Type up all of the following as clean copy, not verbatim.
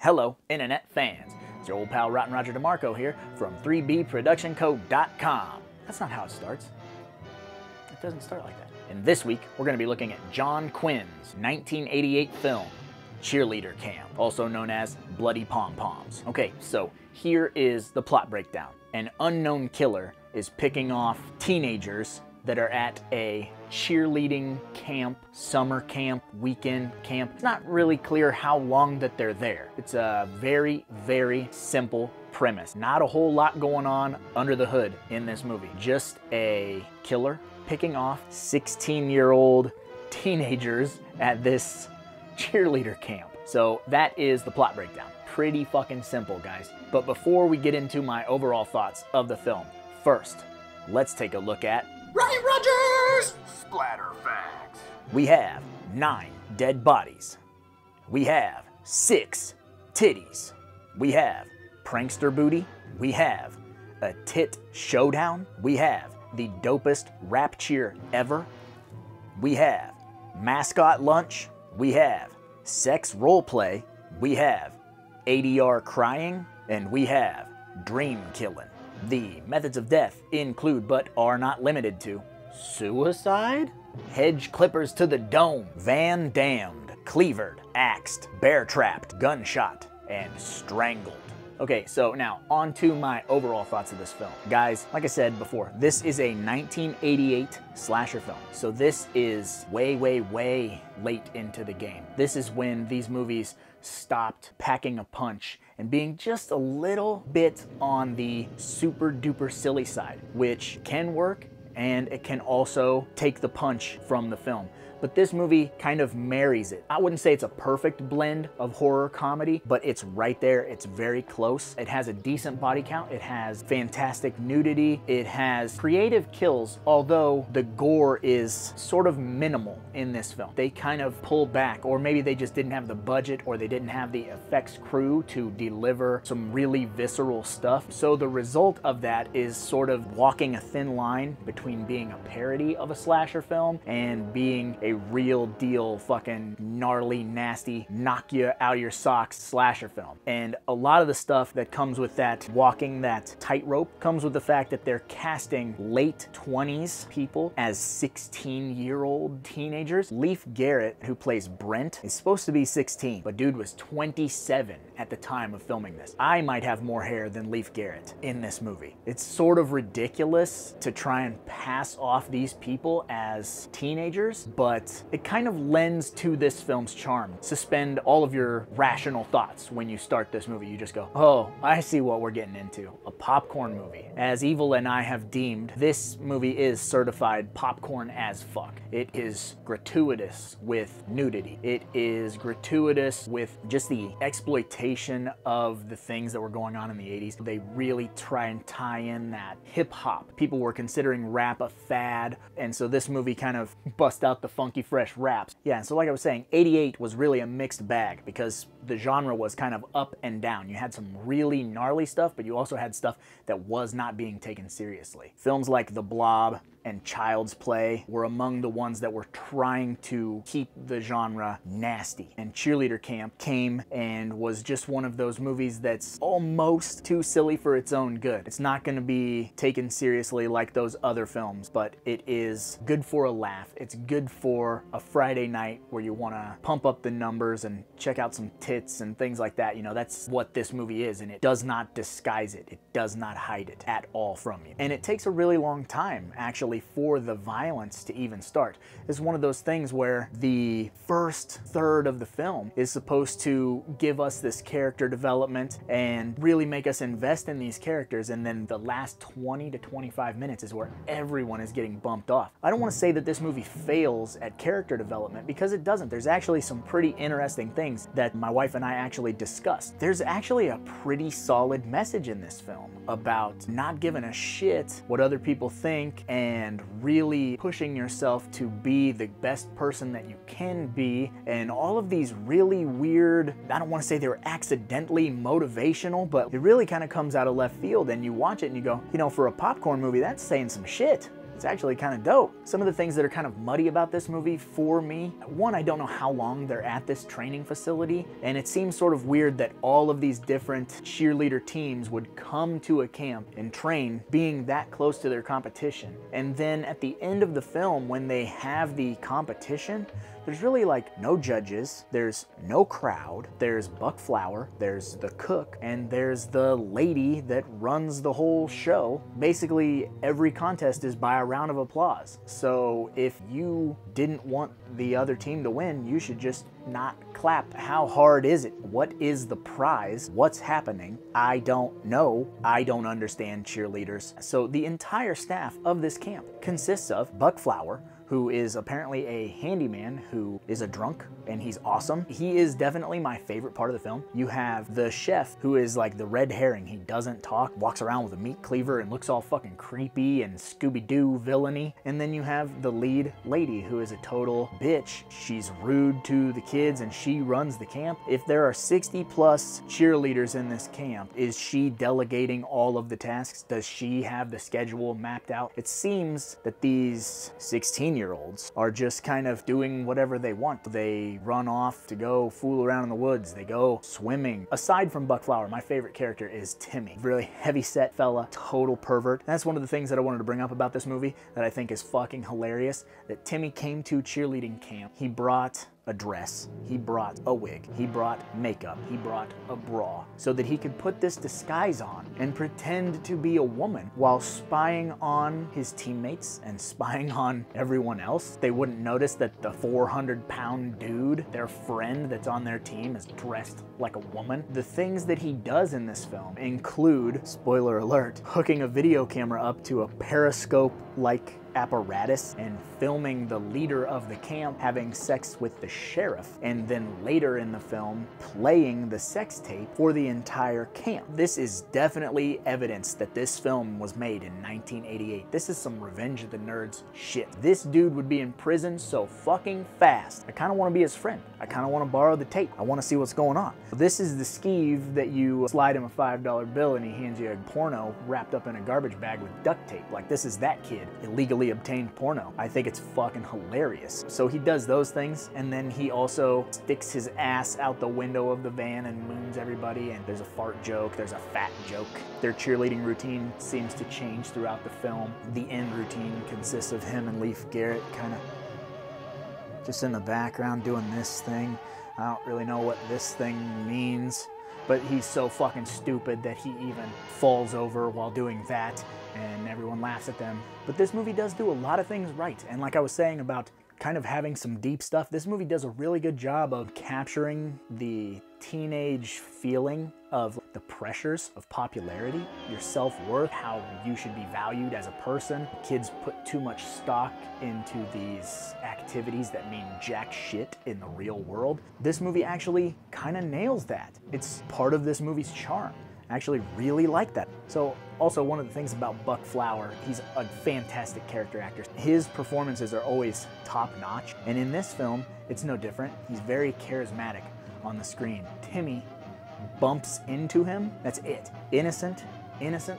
Hello, internet fans. It's your old pal Rottin Roger DeMarco here from 3bproductionco.com. That's not how it starts. It doesn't start like that. And this week, we're going to be looking at John Quinn's 1988 film, Cheerleader Camp, also known as Bloody Pom Poms. Okay, so here is the plot breakdown. An unknown killer is picking off teenagers that are at a cheerleading camp, summer camp, weekend camp. It's not really clear how long that they're there. It's a very, very simple premise. Not a whole lot going on under the hood in this movie. Just a killer picking off 16-year-old teenagers at this cheerleader camp. So that is the plot breakdown. Pretty fucking simple, guys. But before we get into my overall thoughts of the film, first, let's take a look at Rottin Roger's Splatter Facts. We have 9 dead bodies. We have 6 titties. We have prankster booty. We have a tit showdown. We have the dopest rap cheer ever. We have mascot lunch. We have sex role play. We have ADR crying. And we have dream killing. The methods of death include, but are not limited to, suicide, hedge clippers to the dome, van damned, cleavered, axed, bear trapped, gunshot, and strangled. Okay, so now on to my overall thoughts of this film. Guys, like I said before, this is a 1988 slasher film. So this is way, way, way late into the game. This is when these movies stopped packing a punch and being just a little bit on the super duper silly side, which can work and it can also take the punch from the film. But this movie kind of marries it. I wouldn't say it's a perfect blend of horror comedy, but it's right there. It's very close. It has a decent body count. It has fantastic nudity. It has creative kills, although the gore is sort of minimal in this film. They kind of pull back, or maybe they just didn't have the budget, or they didn't have the effects crew to deliver some really visceral stuff. So the result of that is sort of walking a thin line between being a parody of a slasher film and being a real deal fucking gnarly, nasty, knock you out of your socks slasher film. And a lot of the stuff that comes with that walking that tightrope comes with the fact that they're casting late 20s people as 16-year-old teenagers. Leif Garrett, who plays Brent, is supposed to be 16, but dude was 27 at the time of filming this. I might have more hair than Leif Garrett in this movie. It's sort of ridiculous to try and pass off these people as teenagers, but it kind of lends to this film's charm. Suspend all of your rational thoughts when you start this movie. You just go, oh, I see what we're getting into. A popcorn movie. As Evil and I have deemed, this movie is certified popcorn as fuck. It is gratuitous with nudity. It is gratuitous with just the exploitation of the things that were going on in the 80s. They really try and tie in that hip hop. People were considering rap a fad, and so this movie kind of bust out the funky fresh raps. Yeah, and so like I was saying, 88 was really a mixed bag because the genre was kind of up and down. You had some really gnarly stuff, but you also had stuff that was not being taken seriously. Films like The Blob and Child's Play were among the ones that were trying to keep the genre nasty. And Cheerleader Camp came and was just one of those movies that's almost too silly for its own good. It's not going to be taken seriously like those other films, but it is good for a laugh. It's good for a Friday night where you want to pump up the numbers and check out some tits and things like that. You know, that's what this movie is, and it does not disguise it. It does not hide it at all from you. And it takes a really long time, actually, for the violence to even start. It's one of those things where the first third of the film is supposed to give us this character development and really make us invest in these characters, and then the last 20 to 25 minutes is where everyone is getting bumped off. I don't want to say that this movie fails at character development, because it doesn't. There's actually some pretty interesting things that my wife and I actually discussed. There's actually a pretty solid message in this film about not giving a shit what other people think and really pushing yourself to be the best person that you can be, and all of these really weird, I don't want to say they were accidentally motivational, but it really kind of comes out of left field, and you watch it and you go, you know, for a popcorn movie, that's saying some shit. It's actually kind of dope. Some of the things that are kind of muddy about this movie for me, one, I don't know how long they're at this training facility, and it seems sort of weird that all of these different cheerleader teams would come to a camp and train being that close to their competition. And then at the end of the film, when they have the competition, there's really like no judges, there's no crowd, there's Buck Flower, there's the cook, and there's the lady that runs the whole show. Basically, every contest is by a round of applause. So if you didn't want the other team to win, you should just not clap. How hard is it? What is the prize? What's happening? I don't know. I don't understand cheerleaders. So the entire staff of this camp consists of Buck Flower, who is apparently a handyman who is a drunk, and he's awesome. He is definitely my favorite part of the film. You have the chef, who is like the red herring. He doesn't talk, walks around with a meat cleaver and looks all fucking creepy and Scooby-Doo villainy. And then you have the lead lady, who is a total bitch. She's rude to the kids and she runs the camp. If there are 60 plus cheerleaders in this camp, is she delegating all of the tasks? Does she have the schedule mapped out? It seems that these 16-year-olds are just kind of doing whatever they want. They run off to go fool around in the woods. They go swimming. Aside from Buck Flower, my favorite character is Timmy. Really heavy-set fella, total pervert. That's one of the things that I wanted to bring up about this movie that I think is fucking hilarious, that Timmy came to cheerleading camp. He brought a dress, he brought a wig, he brought makeup, he brought a bra, so that he could put this disguise on and pretend to be a woman while spying on his teammates and spying on everyone else. They wouldn't notice that the 400-pound dude, their friend that's on their team, is dressed like a woman. The things that he does in this film include, spoiler alert, hooking a video camera up to a periscope-like apparatus and filming the leader of the camp having sex with the sheriff, and then later in the film playing the sex tape for the entire camp. This is definitely evidence that this film was made in 1988. This is some Revenge of the Nerds shit. This dude would be in prison so fucking fast. I kind of want to be his friend. I kind of want to borrow the tape. I want to see what's going on. This is the skeeve that you slide him a $5 bill and he hands you a porno wrapped up in a garbage bag with duct tape. Like, this is that kid illegally obtained porno. I think it's fucking hilarious. So he does those things, and then he also sticks his ass out the window of the van and moons everybody, and there's a fart joke, there's a fat joke. Their cheerleading routine seems to change throughout the film. The end routine consists of him and Leif Garrett kind of just in the background doing this thing. I don't really know what this thing means, but he's so fucking stupid that he even falls over while doing that, and everyone laughs at them. But this movie does do a lot of things right, and like I was saying about kind of having some deep stuff, this movie does a really good job of capturing the teenage feeling of the pressures of popularity, your self-worth, how you should be valued as a person. Kids put too much stock into these activities that mean jack shit in the real world. This movie actually kind of nails that. It's part of this movie's charm. I actually really like that. So also, one of the things about Buck Flower, he's a fantastic character actor. His performances are always top-notch, and in this film, it's no different. He's very charismatic on the screen. Timmy bumps into him, that's it. Innocent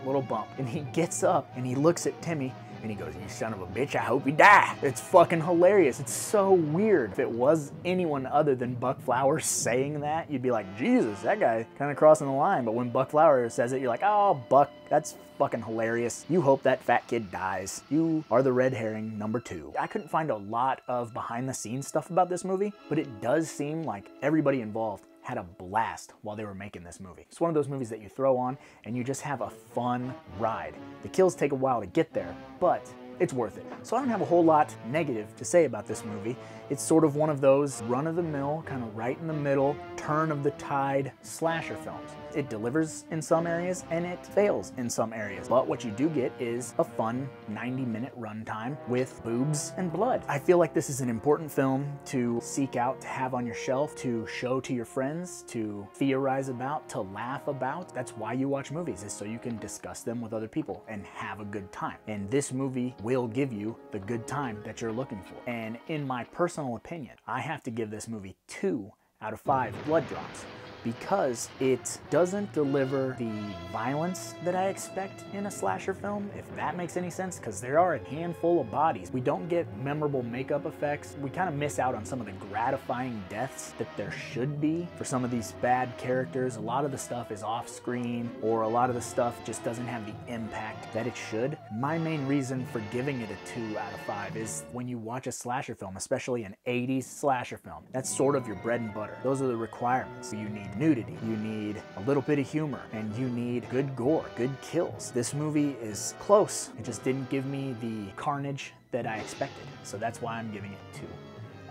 little bump. And he gets up and he looks at Timmy and he goes, "You son of a bitch, I hope you die." It's fucking hilarious. It's so weird. If it was anyone other than Buck Flower saying that, you'd be like, Jesus, that guy kind of crossing the line. But when Buck Flower says it, you're like, oh, Buck, that's fucking hilarious. You hope that fat kid dies. You are the red herring number 2. I couldn't find a lot of behind the scenes stuff about this movie, but it does seem like everybody involved had a blast while they were making this movie. It's one of those movies that you throw on and you just have a fun ride. The kills take a while to get there, but it's worth it. So I don't have a whole lot negative to say about this movie. It's sort of one of those run-of-the-mill, kind of right in the middle, turn-of-the-tide slasher films. It delivers in some areas and it fails in some areas. But what you do get is a fun 90-minute runtime with boobs and blood. I feel like this is an important film to seek out, to have on your shelf, to show to your friends, to theorize about, to laugh about. That's why you watch movies, is so you can discuss them with other people and have a good time. And this movie will give you the good time that you're looking for. And in my personal opinion, I have to give this movie 2 out of 5 blood drops. because it doesn't deliver the violence that I expect in a slasher film, if that makes any sense, because there are a handful of bodies. We don't get memorable makeup effects. We kind of miss out on some of the gratifying deaths that there should be for some of these bad characters. A lot of the stuff is off screen, or a lot of the stuff just doesn't have the impact that it should. My main reason for giving it a 2 out of 5 is when you watch a slasher film, especially an 80s slasher film, that's sort of your bread and butter. Those are the requirements. You need nudity, you need a little bit of humor, and you need good gore, good kills. This movie is close. It just didn't give me the carnage that I expected. So that's why I'm giving it 2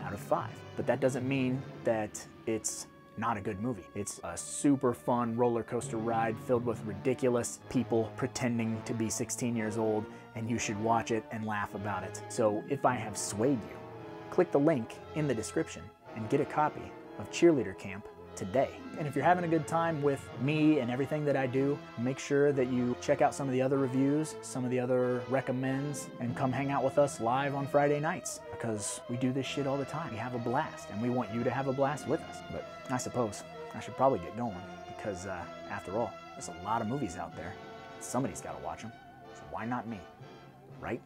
out of 5. But that doesn't mean that it's not a good movie. It's a super fun roller coaster ride filled with ridiculous people pretending to be 16 years old, and you should watch it and laugh about it. So if I have swayed you, click the link in the description and get a copy of Cheerleader Camp today. And if you're having a good time with me and everything that I do, make sure that you check out some of the other reviews, some of the other recommends, and come hang out with us live on Friday nights, because we do this shit all the time. We have a blast, and we want you to have a blast with us. But I suppose I should probably get going, because after all, there's a lot of movies out there. Somebody's got to watch them, so why not me, right?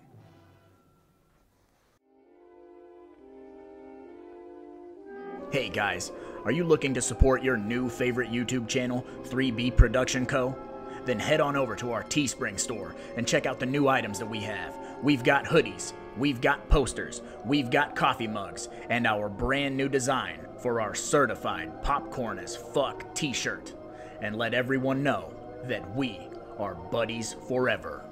Hey guys, are you looking to support your new favorite YouTube channel, 3B Production Co.? Then head on over to our Teespring store and check out the new items that we have. We've got hoodies, we've got posters, we've got coffee mugs, and our brand new design for our certified popcorn as fuck t-shirt. And let everyone know that we are buddies forever.